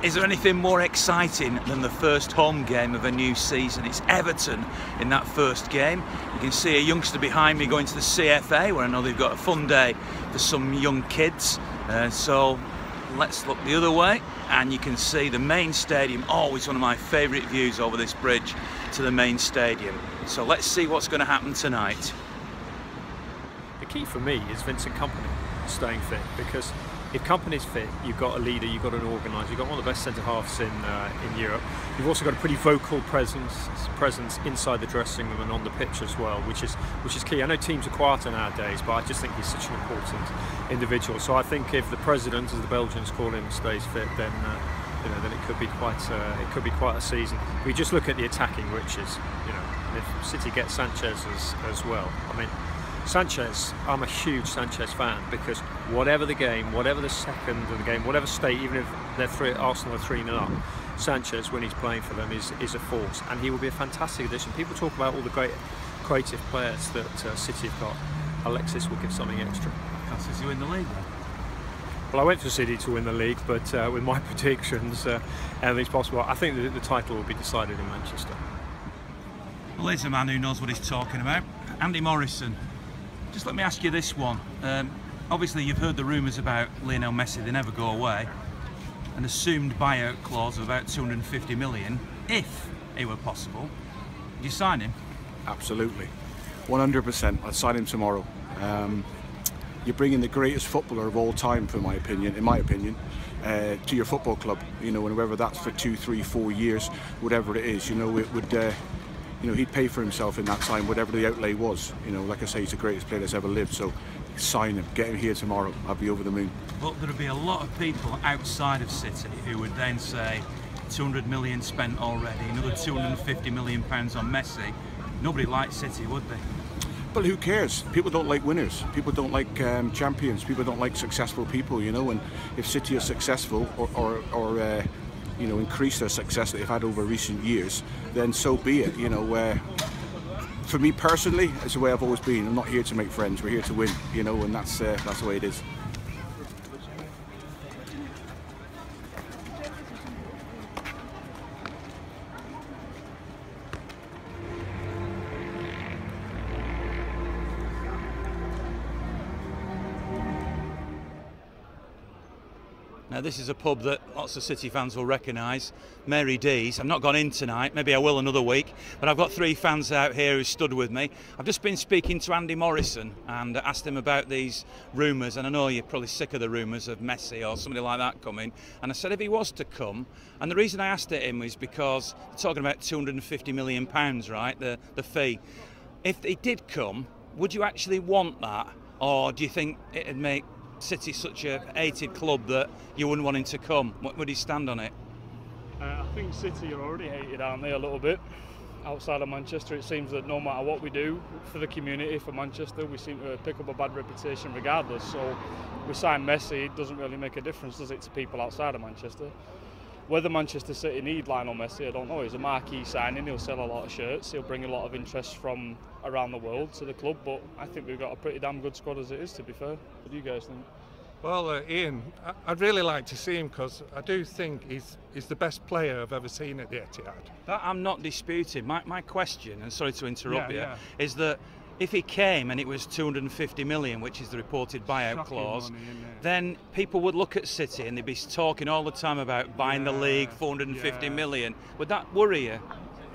Is there anything more exciting than the first home game of a new season? It's Everton in that first game. You can see a youngster behind me going to the CFA, where I know they've got a fun day for some young kids. So let's look the other way, and you can see the main stadium. Always one of my favourite views over this bridge to the main stadium. So let's see what's going to happen tonight. The key for me is Vincent Kompany staying fit, because if Kompany's fit, you've got a leader, you've got an organiser, you've got one of the best centre-halves in Europe. You've also got a pretty vocal presence inside the dressing room and on the pitch as well, which is key. I know teams are quieter nowadays, but I just think he's such an important individual. So I think if the president, as the Belgians call him, stays fit, then then it could be quite a season. We just look at the attacking riches, and if City gets Sanchez as well. I mean, Sanchez, I'm a huge Sanchez fan, because whatever the game, whatever the second of the game, whatever state, even if Arsenal are 3-0 up, Sanchez, when he's playing for them, is a force, and he will be a fantastic addition. People talk about all the great creative players that City have got. Alexis will give something extra. Does he win the league then? Well, I went for City to win the league, but with my predictions, anything's possible. I think that the title will be decided in Manchester. Well, here's a man who knows what he's talking about. Andy Morrison. Just let me ask you this one. Obviously, you've heard the rumours about Lionel Messi. They never go away. An assumed buyout clause of about 250 million, if it were possible. Would you sign him? Absolutely, 100%. I'd sign him tomorrow. You're bringing the greatest footballer of all time, in my opinion, to your football club. And whether that's for 2, 3, 4 years, whatever it is, it would. He'd pay for himself in that time, whatever the outlay was. Like I say, he's the greatest player that's ever lived. So sign him, get him here tomorrow. I'll be over the moon. But there'd be a lot of people outside of City who would then say 200 million spent already, another 250 million pounds on Messi. Nobody likes City, would they? But who cares? People don't like winners. People don't like champions. People don't like successful people. And if City are successful or increase their success that they've had over recent years, then so be it. For me personally, it's the way I've always been. I'm not here to make friends. We're here to win. And that's the way it is. Now this is a pub that lots of City fans will recognise, Mary D's. I've not gone in tonight, maybe I will another week, but I've got 3 fans out here who stood with me. I've just been speaking to Andy Morrison and asked him about these rumours, and I know you're probably sick of the rumours of Messi or somebody like that coming, and I said if he was to come, and the reason I asked it him was because they're talking about £250 million, right, the fee. If he did come, would you actually want that, or do you think it'd make City such a hated club that you wouldn't want him to come? What would he stand on it? I think City are already hated, aren't they, a little bit? Outside of Manchester, it seems that no matter what we do for the community, for Manchester, we seem to pick up a bad reputation regardless. So we sign Messi, it doesn't really make a difference, does it, to people outside of Manchester? Whether Manchester City need Lionel Messi, I don't know. He's a marquee signing, he'll sell a lot of shirts, he'll bring a lot of interest from around the world to the club, but I think we've got a pretty damn good squad as it is, to be fair. What do you guys think? Well, Ian, I'd really like to see him, because I do think he's the best player I've ever seen at the Etihad. That I'm not disputing. My question, and sorry to interrupt you, is that if he came and it was 250 million, which is the reported buyout Shocking clause, money, isn't it? then people would look at City and they'd be talking all the time about buying the league, 450 million. Would that worry you?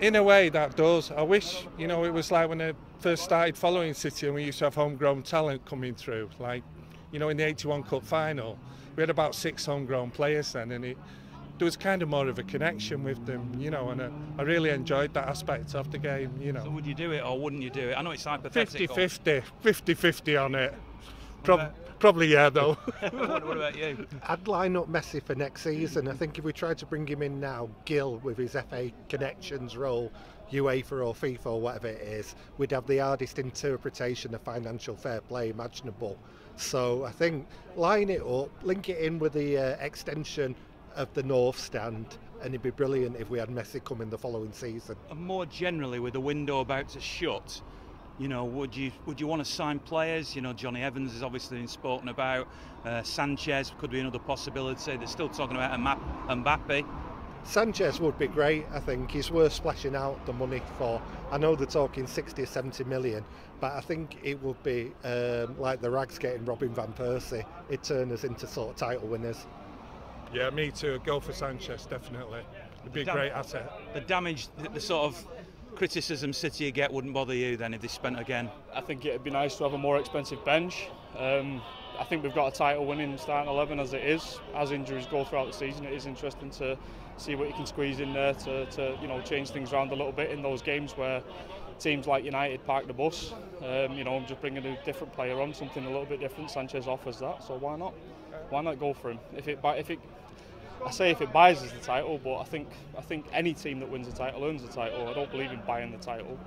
In a way, that does. I wish, it was like when I first started following City and we used to have homegrown talent coming through. Like, in the 81 Cup final, we had about 6 homegrown players then, and there was kind of more of a connection with them, and I really enjoyed that aspect of the game, So would you do it or wouldn't you do it? I know it's hypothetical. 50-50 on it. Probably yeah, though. What about you? I'd line up Messi for next season. I think if we tried to bring him in now, Gil, with his FA connections role, UEFA or FIFA or whatever it is, we'd have the hardest interpretation of financial fair play imaginable. So I think line it up, link it in with the extension of the North Stand, and it'd be brilliant if we had Messi come in the following season. And more generally, with the window about to shut, You know, would you want to sign players? You know, Johnny Evans has obviously been spoken about. Sanchez could be another possibility. They're still talking about Mbappe. Sanchez would be great. I think he's worth splashing out the money for. I know they're talking 60 or 70 million, but I think it would be like the Rags getting Robin van Persie. It'd turn us into sort of title winners. Yeah, me too. Go for Sanchez, definitely. It'd be a great asset. The damage, the sort of criticism City would get wouldn't bother you then if they spent again? I think it'd be nice to have a more expensive bench. I think we've got a title winning starting 11 as it is. As injuries go throughout the season, it is interesting to see what you can squeeze in there to you know, change things around a little bit in those games where teams like United park the bus. You know, just bringing a different player on, something a little bit different. Sanchez offers that, so why not? Why not go for him? I say if it buys us the title, but I think any team that wins the title earns the title. I don't believe in buying the title.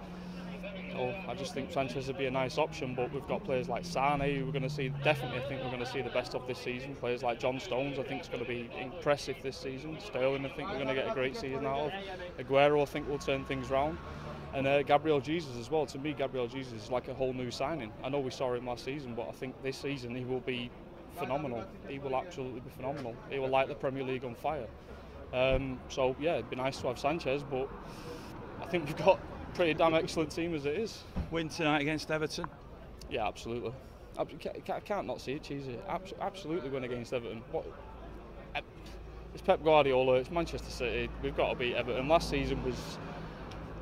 So I just think Sanchez would be a nice option, but we've got players like Sane who we're going to see, definitely I think we're going to see the best of this season. Players like John Stones I think it's going to be impressive this season. Sterling I think we're going to get a great season out of. Aguero I think will turn things round. And Gabriel Jesus as well. To me, Gabriel Jesus is like a whole new signing. I know we saw him last season, but I think this season he will be phenomenal. He will absolutely be phenomenal. He will light the Premier League on fire. So yeah, it'd be nice to have Sanchez, but I think we've got a pretty damn excellent team as it is. Win tonight against Everton? Yeah, absolutely. I can't not see it, cheesy. Absolutely win against Everton. It's Pep Guardiola, it's Manchester City. We've got to beat Everton. Last season was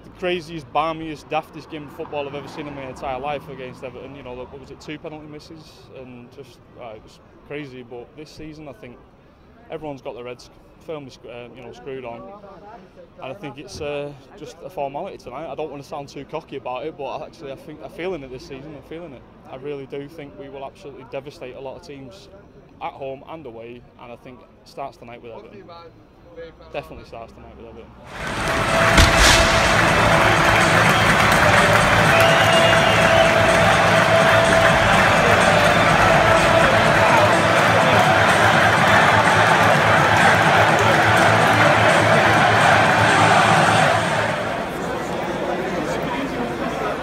the craziest, balmiest, daftest game of football I've ever seen in my entire life against Everton. You know, what was it, 2 penalty misses, and just it was crazy. But this season, I think everyone's got their heads firmly, you know, screwed on, and I think it's just a formality tonight. I don't want to sound too cocky about it, but actually, I'm feeling it this season. I'm feeling it. I really do think we will absolutely devastate a lot of teams at home and away, and I think it starts tonight with Everton. Definitely starts tonight with Everton.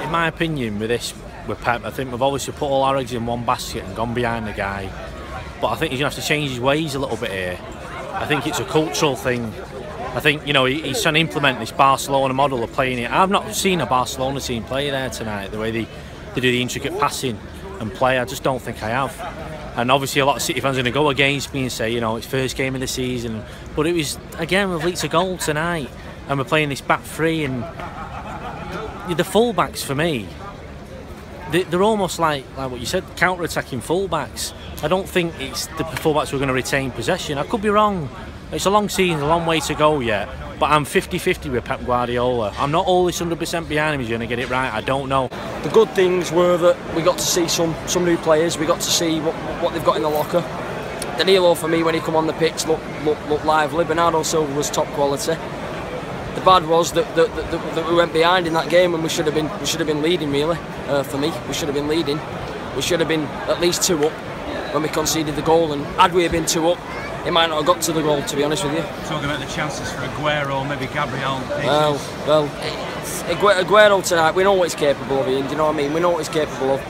In my opinion, with Pep, I think we've obviously put all our eggs in one basket and gone behind the guy, but I think he's going to have to change his ways a little bit here. I think it's a cultural thing. I think, you know, he's trying to implement this Barcelona model of playing it. I've not seen a Barcelona team play there tonight, the way they do the intricate passing and play. I just don't think I have. And obviously a lot of City fans are going to go against me and say, you know, it's first game of the season. But it was, again, we've leaked a goal tonight and we're playing this back three, and the full-backs for me, they're almost like what you said, counter-attacking full-backs. I don't think it's the full-backs who are going to retain possession. I could be wrong. It's a long season, a long way to go yet, but I'm 50-50 with Pep Guardiola. I'm not always 100% behind him. He's going to get it right. I don't know. The good things were that we got to see some new players. We got to see what they've got in the locker. Danilo, for me, when he come on the pitch, looked lively. Bernardo Silva was top quality. The bad was that we went behind in that game, and we should have been leading. Really, for me, we should have been leading. We should have been at least 2 up when we conceded the goal, and had we been 2 up, it might not have got to the goal, to be honest with you. Talking about the chances for Aguero, maybe Gabriel. Well, Aguero tonight, we know what he's capable of, Ian, do you know what I mean? We know what he's capable of,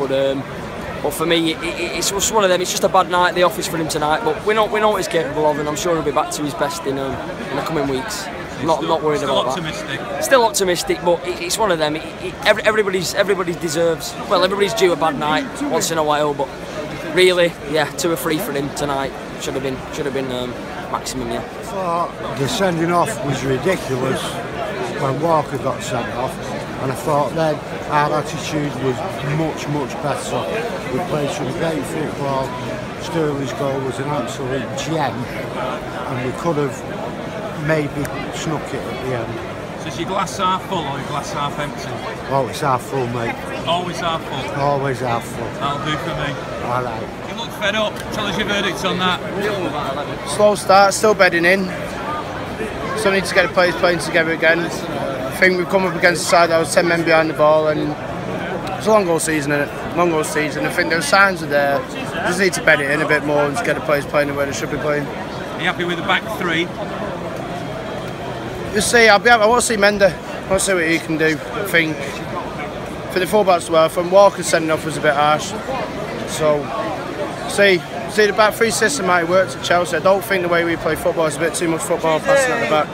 but for me, it's just one of them. It's just a bad night at the office for him tonight, but we know what he's capable of, and I'm sure he'll be back to his best in the coming weeks. I'm not worried about that. Still optimistic, but it's one of them. Everybody deserves. Well, everybody's due a bad night once in a while, but really, yeah, 2 or 3 for him tonight should have been maximum. Yeah. I thought the sending off was ridiculous when Walker got sent off, and I thought then our attitude was much better. We played some great football. Sterling's goal was an absolute gem, and we could have maybe snuck it at the end. So is your glass half full or your glass half empty? Oh, it's half full, mate. Always half full? Always half full. That'll do for me. Alright. You look fed up. Tell us your verdict on that. Slow start, still bedding in. Still need to get the players playing together again. I think we've come up against a side that was 10 men behind the ball, and it's a long goal season, isn't it? Long goal season. I think those signs are there. Just need to bed it in a bit more and just get the players playing the way they should be playing. Are you happy with the back 3? Just see, I want to see Mender. I want to see what he can do. I think for the fullbacks as well. From Walker sending off was a bit harsh. So, see the back three system might work at Chelsea. I don't think the way we play football is a bit too much football passing at the back.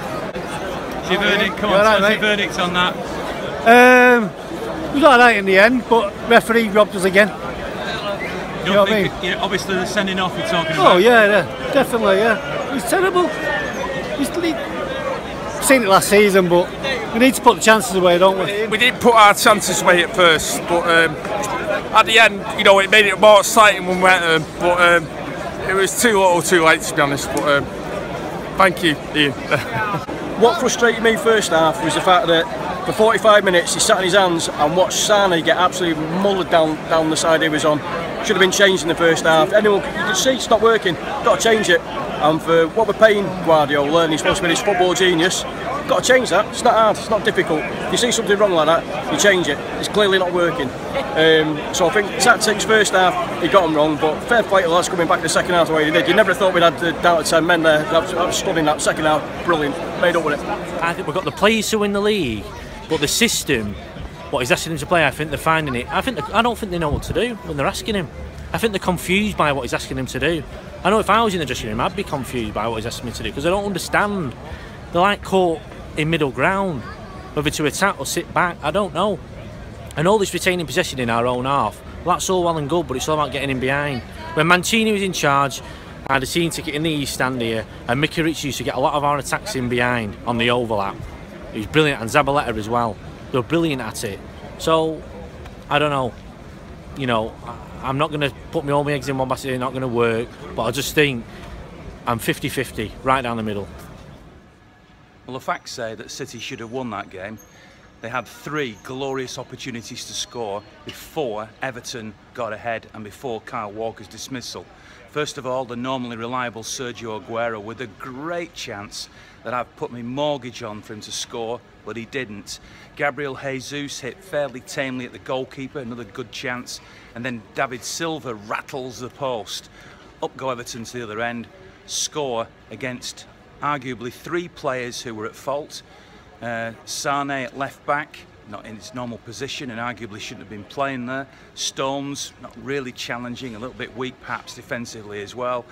What's your verdict? Come on, what's your verdict on that? It was alright in the end, but referee robbed us again. You know what I mean? Obviously the sending off you're talking about. Oh yeah, definitely, yeah. It was terrible. We've seen it last season, but we need to put the chances away, don't we? We didn't put our chances away at first, but at the end, you know, it made it more exciting when we went home. But it was too little, too late, to be honest. But thank you, Ian. What frustrated me first half was the fact that for 45 minutes he sat on his hands and watched Sane get absolutely mullered down the side he was on. Should have been changed in the first half. Anyone, you can see it's not working. Got to change it. And for what we're paying Guardiola, and he's supposed to be this football genius, got to change that. It's not hard. It's not difficult. If you see something wrong like that, you change it. It's clearly not working. So I think tactics first half he got them wrong, but fair play to the lads coming back the second half the way they did. You never thought we'd had down to 10 men there. That was stunning. That second half, brilliant. Made up with it. I think we've got the players to win the league, but the system, what he's asking them to play, I think they're finding it. I don't think they know what to do when they're asking him. I think they're confused by what he's asking them to do. I know if I was in the dressing room, I'd be confused by what he's asking me to do because I don't understand. They're like caught in middle ground, whether to attack or sit back. I don't know. And all this retaining possession in our own half, well, that's all well and good, but it's all about getting in behind. When Mancini was in charge, I had a season ticket in the East Stand here, and Mickey Rich used to get a lot of our attacks in behind on the overlap. He was brilliant, and Zabaleta as well. They were brilliant at it. So, I don't know. You know, I'm not going to put all my eggs in one basket, it's not going to work, but I just think I'm 50-50, right down the middle. Well, the facts say that City should have won that game. They had 3 glorious opportunities to score before Everton got ahead and before Kyle Walker's dismissal. First of all, the normally reliable Sergio Aguero with a great chance that I've put my mortgage on for him to score, but he didn't. Gabriel Jesus hit fairly tamely at the goalkeeper, another good chance, and then David Silva rattles the post. Up go Everton to the other end, score against arguably 3 players who were at fault. Sane at left back, not in his normal position and arguably shouldn't have been playing there. Stones, not really challenging, a little bit weak perhaps defensively as well.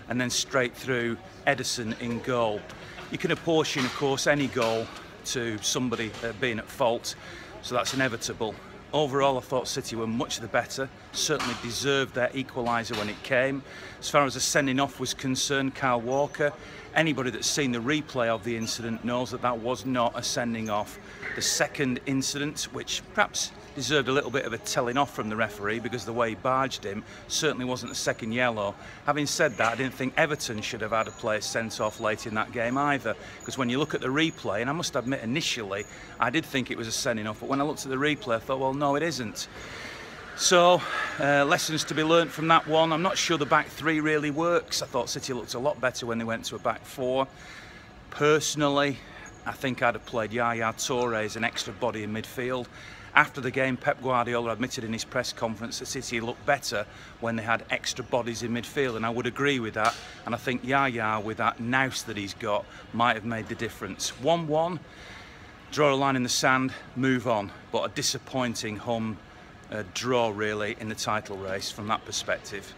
And then straight through, Edison in goal. You can apportion, of course, any goal to somebody being at fault, so that's inevitable. Overall, I thought City were much the better, certainly deserved their equaliser when it came. As far as the sending off was concerned, Kyle Walker, anybody that's seen the replay of the incident knows that that was not a sending off. The second incident, which perhaps deserved a little bit of a telling off from the referee because the way he barged him, certainly wasn't a second yellow. Having said that, I didn't think Everton should have had a player sent off late in that game either, because when you look at the replay, and I must admit initially I did think it was a sending off, but when I looked at the replay I thought, well, no, it isn't. So, lessons to be learnt from that one. I'm not sure the back 3 really works. I thought City looked a lot better when they went to a back 4. Personally, I think I'd have played Yaya Toure as an extra body in midfield. After the game, Pep Guardiola admitted in his press conference that City looked better when they had extra bodies in midfield, and I would agree with that. And I think Yaya, with that nous that he's got, might have made the difference. 1-1, draw a line in the sand, move on. But a disappointing home draw, really, in the title race from that perspective.